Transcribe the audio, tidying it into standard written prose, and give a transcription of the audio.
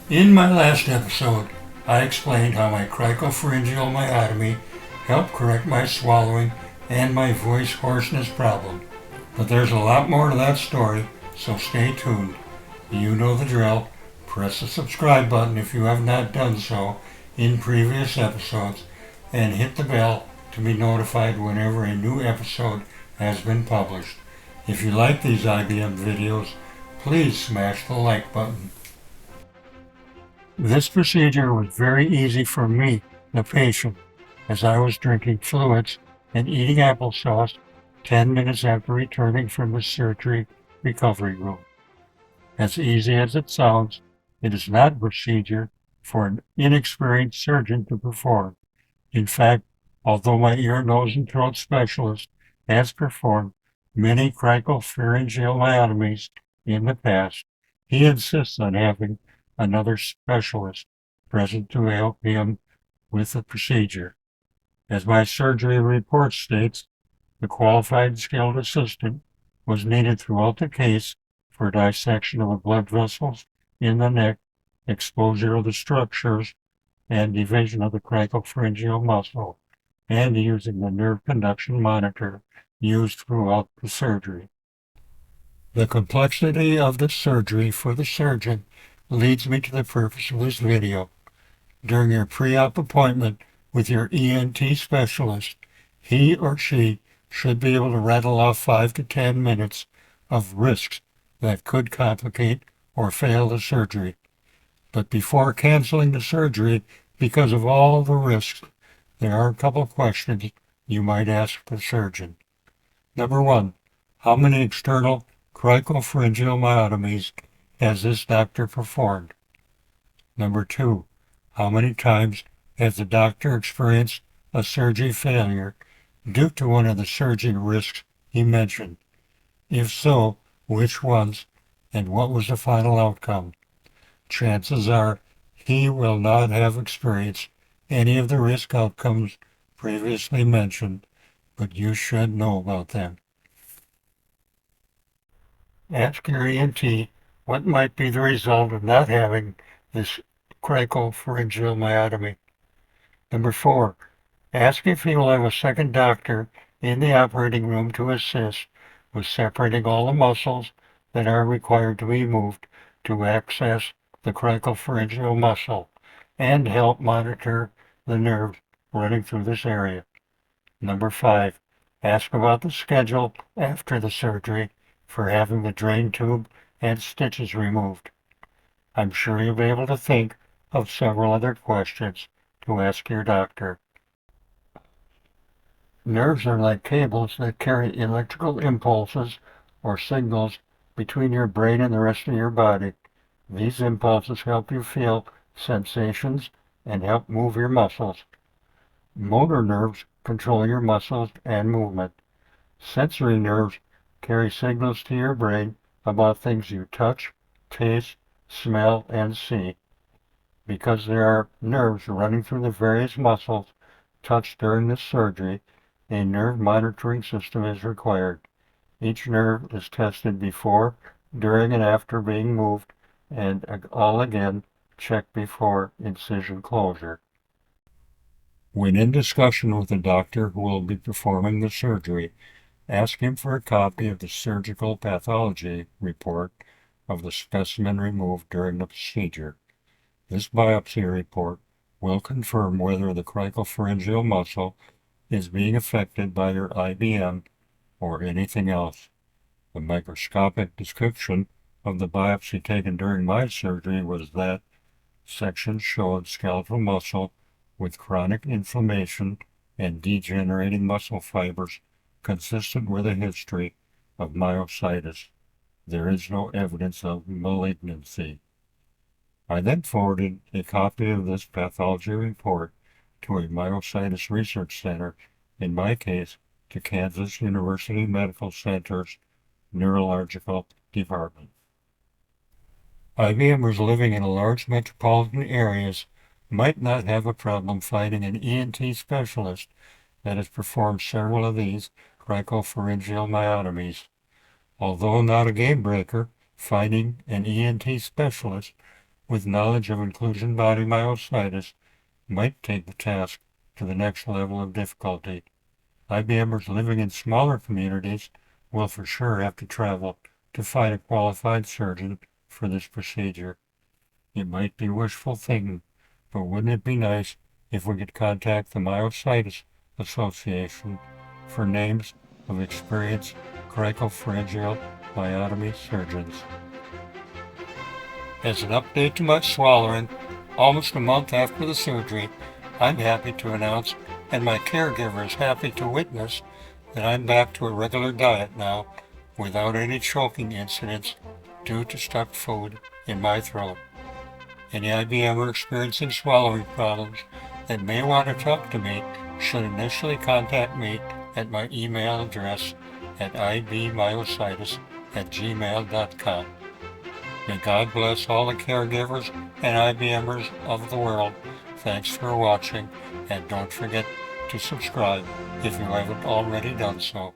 In my last episode, I explained how my cricopharyngeal myotomy helped correct my swallowing and my voice hoarseness problem. But there's a lot more to that story, so stay tuned. You know the drill. Press the subscribe button if you have not done so in previous episodes, and hit the bell to be notified whenever a new episode has been published. If you like these IBM videos, please smash the like button. This procedure was very easy for me, the patient, as I was drinking fluids and eating applesauce 10 minutes after returning from the surgery recovery room. As easy as it sounds, it is not a procedure for an inexperienced surgeon to perform. In fact, although my ear, nose, and throat specialist has performed many cricopharyngeal myotomies in the past, he insists on having another specialist present to help him with the procedure. As my surgery report states, the qualified skilled assistant was needed throughout the case for dissection of the blood vessels in the neck, exposure of the structures, and division of the cricopharyngeal muscle, and using the nerve conduction monitor used throughout the surgery. The complexity of the surgery for the surgeon leads me to the purpose of this video. During your pre-op appointment with your ENT specialist, he or she should be able to rattle off 5 to 10 minutes of risks that could complicate or fail the surgery. But before canceling the surgery because of all the risks, there are a couple of questions you might ask the surgeon. Number one, how many external cricopharyngeal myotomies has this doctor performed? Number two, how many times has the doctor experienced a surgery failure due to one of the surgery risks he mentioned? If so, which ones, and what was the final outcome? Chances are he will not have experienced any of the risk outcomes previously mentioned, but you should know about them. Ask your ENT what might be the result of not having this cricopharyngeal myotomy. Number four, ask if he will have a second doctor in the operating room to assist with separating all the muscles that are required to be moved to access the cricopharyngeal muscle and help monitor the nerves running through this area. Number five, ask about the schedule after the surgery for having the drain tube and stitches removed. I'm sure you'll be able to think of several other questions to ask your doctor. Nerves are like cables that carry electrical impulses or signals between your brain and the rest of your body. These impulses help you feel sensations and help move your muscles. Motor nerves control your muscles and movement. Sensory nerves carry signals to your brain about things you touch, taste, smell, and see. Because there are nerves running through the various muscles touched during this surgery, a nerve monitoring system is required. Each nerve is tested before, during, and after being moved, and all again checked before incision closure. When in discussion with the doctor who will be performing the surgery, ask him for a copy of the surgical pathology report of the specimen removed during the procedure. This biopsy report will confirm whether the cricopharyngeal muscle is being affected by your IBM or anything else. The microscopic description of the biopsy taken during my surgery was that sections showed skeletal muscle with chronic inflammation and degenerating muscle fibers consistent with a history of myositis. There is no evidence of malignancy. I then forwarded a copy of this pathology report to a myositis research center, in my case, to Kansas University Medical Center's neurological department. IBMers living in large metropolitan areas might not have a problem finding an ENT specialist that has performed several of these cricopharyngeal myotomies. Although not a game breaker, finding an ENT specialist with knowledge of inclusion body myositis might take the task to the next level of difficulty. IBMers living in smaller communities will for sure have to travel to find a qualified surgeon for this procedure. It might be wishful thinking, but wouldn't it be nice if we could contact the Myositis Association for names of experienced cricopharyngeal myotomy surgeons? As an update to my swallowing, almost a month after the surgery, I'm happy to announce, and my caregiver is happy to witness, that I'm back to a regular diet now without any choking incidents due to stuck food in my throat. Any IBMer experiencing swallowing problems that may want to talk to me should initially contact me at my email address at ibmyositis@gmail.com. May God bless all the caregivers and IBMers of the world. Thanks for watching, and don't forget to subscribe if you haven't already done so.